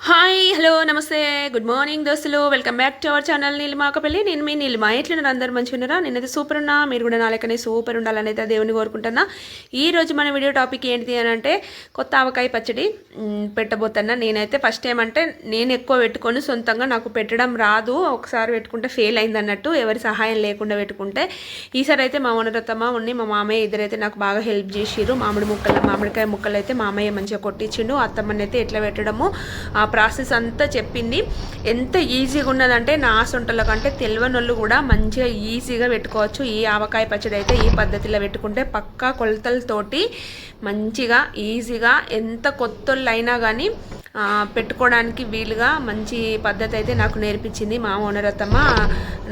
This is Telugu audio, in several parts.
హాయ్ హలో నమస్తే గుడ్ మార్నింగ్ దోస్తులు welcome back to our channel Neelimakapalli. నేను మీ నీలిమా. ఎట్లున్నారు? అందరు మంచిగా ఉన్నారా? నేనైతే సూపర్ ఉన్నా. మీరు కూడా నా లెక్కనే సూపర్ ఉండాలని అయితే దేవుని కోరుకుంటున్నా. ఈ రోజు మన వీడియో టాపిక్ ఏంటి అని అంటే కొత్త ఆవకాయ పచ్చడి పెట్టబోతున్నా. నేనైతే ఫస్ట్ టైం అంటే నేను ఎక్కువ పెట్టుకొని సొంతంగా నాకు పెట్టడం రాదు. ఒకసారి పెట్టుకుంటే ఫెయిల్ అయింది అన్నట్టు, ఎవరి సహాయం లేకుండా పెట్టుకుంటే. ఈసారి అయితే మా ఓనరత్తమ్మ ఉన్ని మా మామయ్య ఇద్దరైతే నాకు బాగా హెల్ప్ చేసిర్రు. మామిడికాయ ముక్కలు అయితే మామయ్య మంచిగా కొట్టించిండు. అత్తమ్మని అయితే ఎట్లా పెట్టడము ఆ ప్రాసెస్ అంతా చెప్పింది. ఎంత ఈజీగా ఉన్నదంటే నా సొంటల కంటే తెలియనోళ్ళు కూడా మంచిగా ఈజీగా పెట్టుకోవచ్చు. ఈ ఆవకాయ పచ్చడి అయితే ఈ పద్ధతిలో పెట్టుకుంటే పక్కా కొలతలతోటి మంచిగా ఈజీగా ఎంత కొత్తోళ్ళు అయినా కానీ పెట్టుకోవడానికి వీలుగా మంచి పద్ధతి అయితే నాకు నేర్పించింది మా ఓనరత్తమ్మ.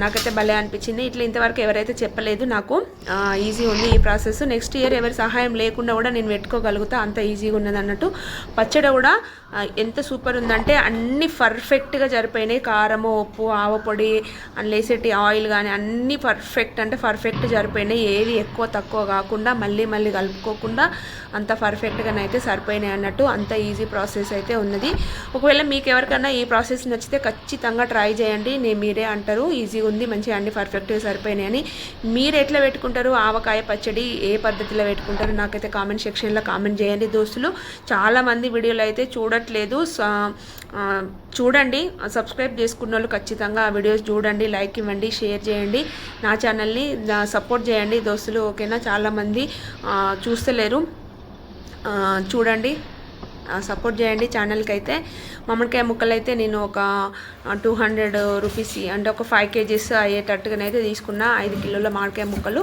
నాకైతే భలే అనిపించింది. ఇట్లా ఇంతవరకు ఎవరైతే చెప్పలేదు. నాకు ఈజీ ఉంది ఈ ప్రాసెస్. నెక్స్ట్ ఇయర్ ఎవరి సహాయం లేకుండా కూడా నేను పెట్టుకోగలుగుతా, అంత ఈజీగా ఉన్నది అన్నట్టు. పచ్చడి కూడా ఎంత సూపర్ ఉందంటే అన్నీ పర్ఫెక్ట్గా జరిపోయినాయి. కారము, ఉప్పు, ఆవపొడి, లేసేటి ఆయిల్ కానీ అన్నీ పర్ఫెక్ట్ అంటే పర్ఫెక్ట్ జరిపోయినాయి. ఏవి ఎక్కువ తక్కువ కాకుండా మళ్ళీ మళ్ళీ కలుపుకోకుండా అంత పర్ఫెక్ట్గానైతే సరిపోయినాయి అన్నట్టు. అంత ఈజీ ప్రాసెస్ అయితే ఉన్నది. ఒకవేళ మీకు ఎవరికైనా ఈ ప్రాసెస్ నచ్చితే ఖచ్చితంగా ట్రై చేయండి. మీరే అంటారు ఈజీగా ఉంది, మంచిగా అన్ని పర్ఫెక్ట్గా సరిపోయినాయి అని. మీరు ఎట్లా పెట్టుకుంటారు ఆవకాయ పచ్చడి, ఏ పద్ధతిలో పెట్టుకుంటారు నాకైతే కామెంట్ సెక్షన్లో కామెంట్ చేయండి దోస్తులు. చాలామంది వీడియోలు అయితే చూడట్లేదు, చూడండి. సబ్స్క్రైబ్ చేసుకున్న వాళ్ళు ఖచ్చితంగా ఆ వీడియోస్ చూడండి, లైక్ ఇవ్వండి, షేర్ చేయండి, నా ఛానల్ని సపోర్ట్ చేయండి దోస్తులు. ఓకేనా? చాలామంది చూస్తలేరు, చూడండి, సపోర్ట్ చేయండి ఛానల్కి. అయితే మామిడికాయ ముక్కలు అయితే నేను ఒక 200 రూపీస్ అంటే ఒక 5 kgs అయ్యేటట్టుగానైతే తీసుకున్నా. 5 కిలోల మామిడికాయ ముక్కలు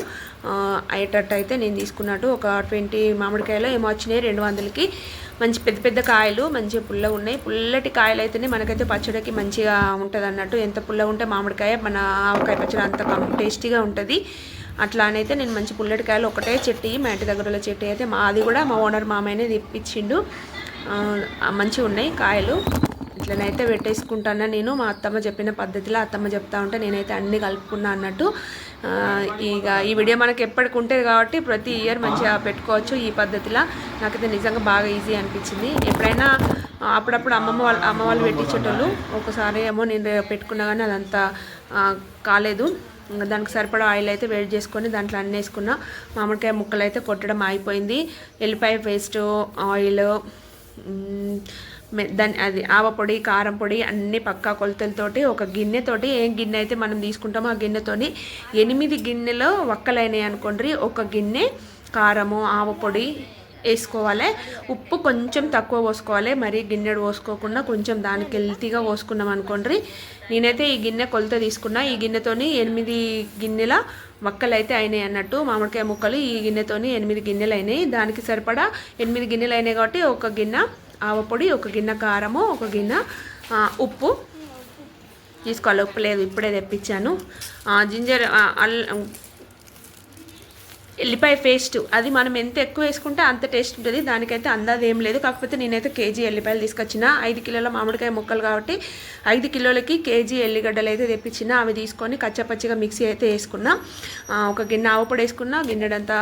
అయ్యేటట్టు అయితే నేను తీసుకున్నట్టు. ఒక 20 మామిడికాయలు ఏమో వచ్చినాయి 200కి. మంచి పెద్ద పెద్ద కాయలు, మంచిగా పుల్లగా ఉన్నాయి. పుల్లటి కాయలు అయితేనే మనకైతే పచ్చడికి మంచిగా ఉంటుంది అన్నట్టు. ఎంత పుల్లగా ఉంటే మామిడికాయ మన ఆవకాయ పచ్చడి అంత టేస్టీగా ఉంటుంది. అట్లానైతే నేను మంచి పుల్లటి కాయలు ఒకటే చెట్టు, మా ఇంటి దగ్గరలో చెట్టు అయితే అది కూడా మా ఓనర్ మామయ్యనే తెప్పించిండు. మంచిగా ఉన్నాయి కాయలు. ఇట్లనైతే పెట్టేసుకుంటాను నేను మా అత్తమ్మ చెప్పిన పద్ధతిలో. అత్తమ్మ చెప్తా ఉంటే నేనైతే అన్నీ కలుపుకున్నా అన్నట్టు. ఇక ఈ వీడియో మనకి ఎప్పటికి ఉంటుంది కాబట్టి ప్రతి ఇయర్ మంచిగా పెట్టుకోవచ్చు ఈ పద్ధతిలో. నాకైతే నిజంగా బాగా ఈజీ అనిపించింది. ఎప్పుడైనా అప్పుడప్పుడు అమ్మ వాళ్ళు పెట్టించేటోళ్ళు. ఒకసారి ఏమో నేను పెట్టుకున్నా కానీ అదంతా కాలేదు. దానికి సరిపడా ఆయిల్ అయితే వేడి చేసుకొని దాంట్లో అన్నీ వేసుకున్నా. మామిడికాయ ముక్కలు అయితే కొట్టడం అయిపోయింది. ఎల్లిపాయ పేస్ట్, ఆయిల్, అది ఆవపొడి, కారం పొడి అన్నీ పక్కా కొలతలతోటి ఒక గిన్నెతోటి, ఏ గిన్నె అయితే మనం తీసుకుంటామో ఆ గిన్నెతోని 8 గిన్నెలు వక్కలైనాయి అనుకోండి. ఒక గిన్నె కారము, ఆవపొడి వేసుకోవాలి. ఉప్పు కొంచెం తక్కువ పోసుకోవాలి, మరీ గిన్నెడు పోసుకోకుండా కొంచెం దానికి హెల్తీగా పోసుకున్నాం అనుకోండి. నేనైతే ఈ గిన్నె కొలత తీసుకున్నా. ఈ గిన్నెతోని 8 గిన్నెల వక్కలు అయితే అయినాయి అన్నట్టు. మామిడికాయ ముక్కలు ఈ గిన్నెతోని 8 గిన్నెలు అయినాయి. దానికి సరిపడా 8 గిన్నెలు అయినాయి కాబట్టి ఒక గిన్నె ఆవపొడి, ఒక గిన్నె కారము, ఒక గిన్నె ఉప్పు తీసుకోవాలి. ఉప్పు లేదు, ఇప్పుడే తెప్పించాను. జింజర్, ఎల్లిపాయ పేస్ట్ అది మనం ఎంత ఎక్కువ వేసుకుంటే అంత టేస్ట్ ఉంటుంది. దానికైతే అందాది ఏం లేదు. కాకపోతే నేనైతే కేజీ ఎల్లిపాయలు తీసుకొచ్చిన. 5 కిలోల మామిడికాయ ముక్కలు కాబట్టి 5 కిలోలకి కేజీ ఎల్లిగడ్డలు అయితే తెప్పించిన. అవి తీసుకొని కచ్చపచ్చిగా మిక్సీ అయితే వేసుకున్నా. ఒక గిన్నె ఆవపొడి వేసుకున్నా, గిన్నెడంతా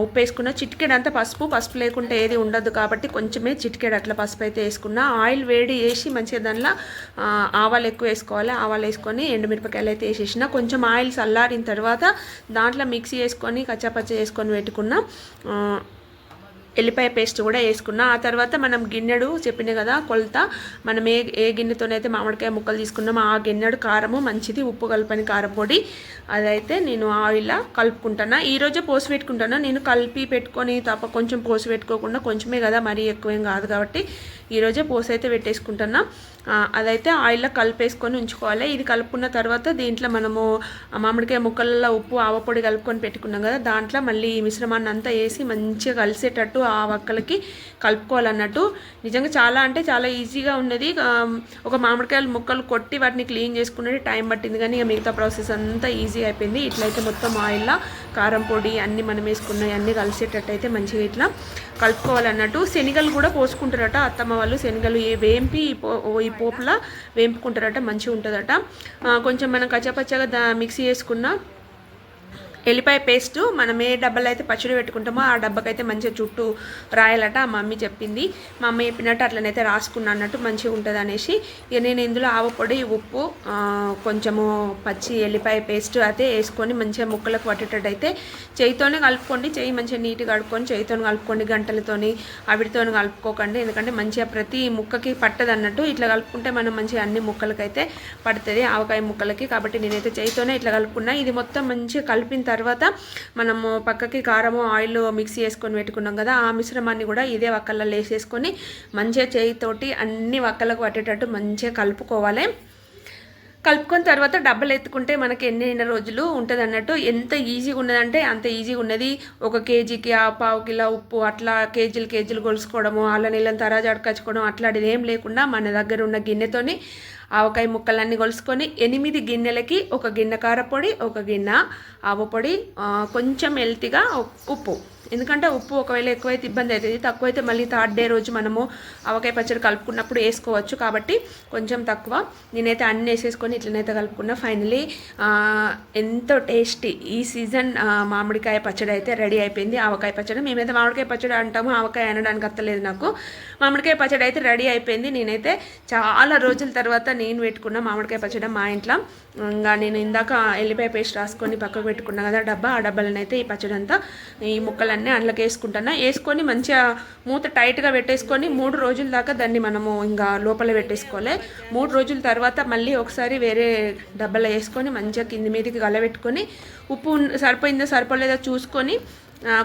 ఉప్పు వేసుకున్నా, చిటికెడంతా పసుపు లేకుంటే ఏది ఉండదు కాబట్టి కొంచెమే చిటికెడు అట్లా పసుపు అయితే వేసుకున్నా. ఆయిల్ వేడి వేసి మంచిగా దానిలో ఆవాలు ఎక్కువ వేసుకోవాలి. ఆవాలు వేసుకొని ఎండుమిరపకాయలు అయితే వేసేసిన. కొంచెం ఆయిల్ చల్లారిన తర్వాత దాంట్లో మిక్సీ వేసుకొని కచ్చాపచ్చ వేసుకొని పెట్టుకున్న ఎల్లిపాయ పేస్ట్ కూడా వేసుకున్నా. ఆ తర్వాత మనం గిన్నెడు చెప్పిన కదా కొలత, మనం ఏ గిన్నెతోనైతే మామిడికాయ ముక్కలు తీసుకున్నామో ఆ గిన్నెడు కారము మంచిది, ఉప్పు కలపని కారం పొడి అదైతే నేను ఆయిల్ కలుపుకుంటాను. ఈరోజే పోసి పెట్టుకుంటాను. నేను కలిపి పెట్టుకొని కొంచెం పోసి పెట్టుకోకుండా, కొంచెమే కదా మరీ ఎక్కువేం కాదు కాబట్టి ఈరోజే పోసి అయితే పెట్టేసుకుంటున్నా. అదైతే ఆయిల్లో కలిపేసుకొని ఉంచుకోవాలి. ఇది కలుపుకున్న తర్వాత దీంట్లో మనము మామిడికాయ ముక్కలలో ఉప్పు, ఆవపొడి కలుపుకొని పెట్టుకున్నాం కదా, దాంట్లో మళ్ళీ ఈ మిశ్రమాన్ని అంతా వేసి మంచిగా కలిసేటట్టు ఆ వక్కలకి కలుపుకోవాలన్నట్టు. నిజంగా చాలా అంటే చాలా ఈజీగా ఉన్నది. ఒక మామిడికాయల ముక్కలు కొట్టి వాటిని క్లీన్ చేసుకునేది టైం పట్టింది, కానీ ఇక మిగతా ప్రాసెస్ అంతా ఈజీ అయిపోయింది. ఇట్లయితే మొత్తం ఆయిల్లో కారం పొడి అన్నీ మనం వేసుకున్నాయి అన్నీ కలిసేటట్టు అయితే మంచిగా ఇట్లా కలుపుకోవాలన్నట్టు. శనగలు కూడా పోసుకుంటారట అత్తమ్మ వాళ్ళు. శనగలు వేంపి ఈ పోపులా వేంపుకుంటారట, మంచిగా ఉంటుందట. కొంచెం మనం కచ్చపచ్చగా మిక్సీ వేసుకున్న ఎల్లిపాయ పేస్ట్ మనం ఏ డబ్బాలో అయితే పచ్చడి పెట్టుకుంటామో ఆ డబ్బాకైతే మంచిగా చుట్టూ రాయాలట మా మమ్మీ చెప్పింది. మా అమ్మ చెప్పినట్టు అట్లనైతే రాసుకున్నా అన్నట్టు మంచిగా ఉంటుంది అనేసి ఇక నేను ఇందులో ఆవపొడి, ఉప్పు, కొంచెము పచ్చి ఎల్లిపాయ పేస్ట్ అయితే వేసుకొని మంచిగా ముక్కలకు పట్టేటట్టు అయితే చేయితోనే కలుపుకోండి. చేయి మంచిగా నీట్గా కడుక్కొని చేయితో కలుపుకోండి, గంటలతోని అవిటితో కలుపుకోకండి. ఎందుకంటే మంచిగా ప్రతి ముక్కకి పట్టదు అన్నట్టు. ఇట్లా కలుపుకుంటే మనం మంచిగా అన్ని ముక్కలకైతే పడుతుంది, ఆవకాయ ముక్కలకి. కాబట్టి నేనైతే చేయితోనే ఇట్లా కలుపుకున్నా. ఇది మొత్తం మంచిగా కలిపిన తర్వాత మనము పక్కకి కారము, ఆయిల్ మిక్సీ చేసుకొని పెట్టుకున్నాం కదా, ఆ మిశ్రమాన్ని కూడా ఇదే వక్కల్లో వేసేసుకొని మంచిగా చేయితోటి అన్ని వక్కలకు పట్టేటట్టు మంచిగా కలుపుకోవాలి. కలుపుకొని తర్వాత డబ్బలు ఎత్తుకుంటే మనకి ఎన్ని రోజులు ఉంటుంది అన్నట్టు. ఎంత ఈజీగా ఉన్నదంటే అంత ఈజీగా ఉన్నది. 1 కేజీకి 1/4 కిలో ఉప్పు అట్లా కేజీలు గొలుసుకోవడము, అల్ల నీళ్ళని తరాజు అడకచ్చుకోవడం అట్లాంటిది ఏం లేకుండా మన దగ్గర ఉన్న గిన్నెతోని ఆవకాయ ముక్కలన్నీ కొలుసుకొని 8 గిన్నెలకి 1 గిన్నె కారపొడి, 1 గిన్నె ఆవపొడి, కొంచెం హెల్తీగా ఉప్పు. ఎందుకంటే ఉప్పు ఒకవేళ ఎక్కువైతే ఇబ్బంది అవుతుంది, తక్కువైతే మళ్ళీ 3rd డే రోజు మనము ఆవకాయ పచ్చడి కలుపుకున్నప్పుడు వేసుకోవచ్చు. కాబట్టి కొంచెం తక్కువ. నేనైతే అన్నీ వేసేసుకొని ఇట్లనైతే కలుపుకున్నా. ఫైనలీ ఎంతో టేస్టీ ఈ సీజన్ మామిడికాయ పచ్చడి అయితే రెడీ అయిపోయింది. ఆవకాయ పచ్చడి మేమైతే మామిడికాయ పచ్చడి అంటాము, ఆవకాయ అనడానికి అత్తలేదు నాకు. మామిడికాయ పచ్చడి అయితే రెడీ అయిపోయింది. నేనైతే చాలా రోజుల తర్వాత నేను పెట్టుకున్న మామిడికాయ పచ్చడి మా ఇంట్లో. ఇంకా నేను ఇందాక ఎల్లిపాయ పేస్ట్ రాసుకొని పక్కకు పెట్టుకున్నా కదా డబ్బా, ఆ డబ్బాలనైతే ఈ పచ్చడి అంతా ఈ ముక్కలన్నీ అందులోకి వేసుకుంటున్నా. వేసుకొని మంచిగా మూత టైట్గా పెట్టేసుకొని 3 రోజుల దాకా దాన్ని మనము ఇంకా లోపల పెట్టేసుకోవాలి. 3 రోజుల తర్వాత మళ్ళీ ఒకసారి వేరే డబ్బాలో వేసుకొని మంచిగా కింది మీదకి గలబెట్టుకొని ఉప్పు సరిపోయిందో సరిపోలేదో చూసుకొని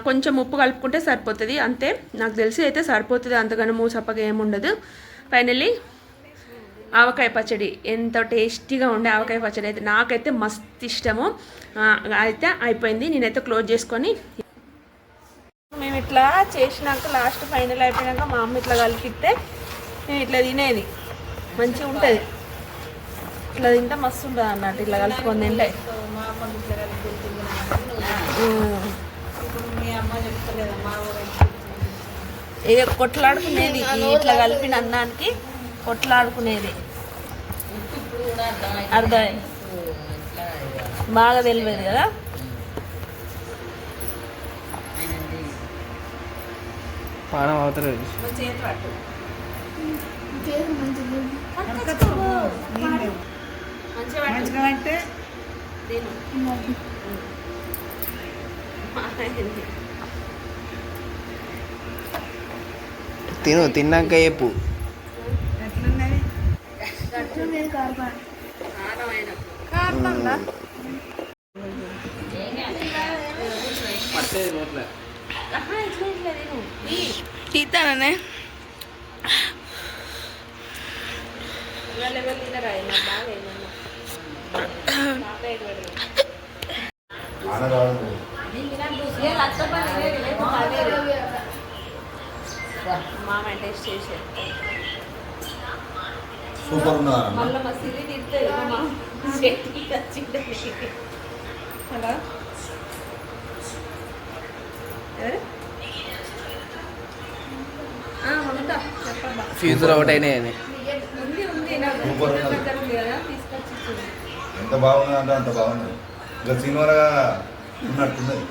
కొంచెం ఉప్పు కలుపుకుంటే సరిపోతుంది. అంతే, నాకు తెలిసి అయితే సరిపోతుంది, అంతగానో సప్పగా ఏముండదు. ఫైనల్లీ ఆవకాయ పచ్చడి ఎంతో టేస్టీగా ఉండే ఆవకాయ పచ్చడి అయితే నాకైతే మస్తు ఇష్టము. అయితే అయిపోయింది, నేనైతే క్లోజ్ చేసుకొని మేము ఇట్లా చేసినాక లాస్ట్ ఫైనల్ అయిపోయినాక మా అమ్మ ఇట్లా కలిపిస్తే నేను ఇట్లా తినేది మంచిగా ఉంటుంది. ఇట్లా తింటే మస్తు ఉంటుంది అన్నట్టు, ఇట్లా కలుపుకొని తింటే. ఇక కొట్లాడుకునేది ఇట్లా కలిపిన అన్నానికి, కొట్లాడుకునేది అర్థమైంది, బాగా తెలియదు కదా. పానం అవుతుంది తిను, తిన్నాక చెప్పు. తీతానే మామ టేస్ట్ చేసే సూపర్ ఉన్నదా మళ్ళీ మా సిరి తిడుతుంది హలో ఫ్యూజులు అవుట్ అయినాయని ఎంత బాగుంది అంటే అంత బాగుంది. ఇంకా సినిమాగా ఉన్నట్టున్నది.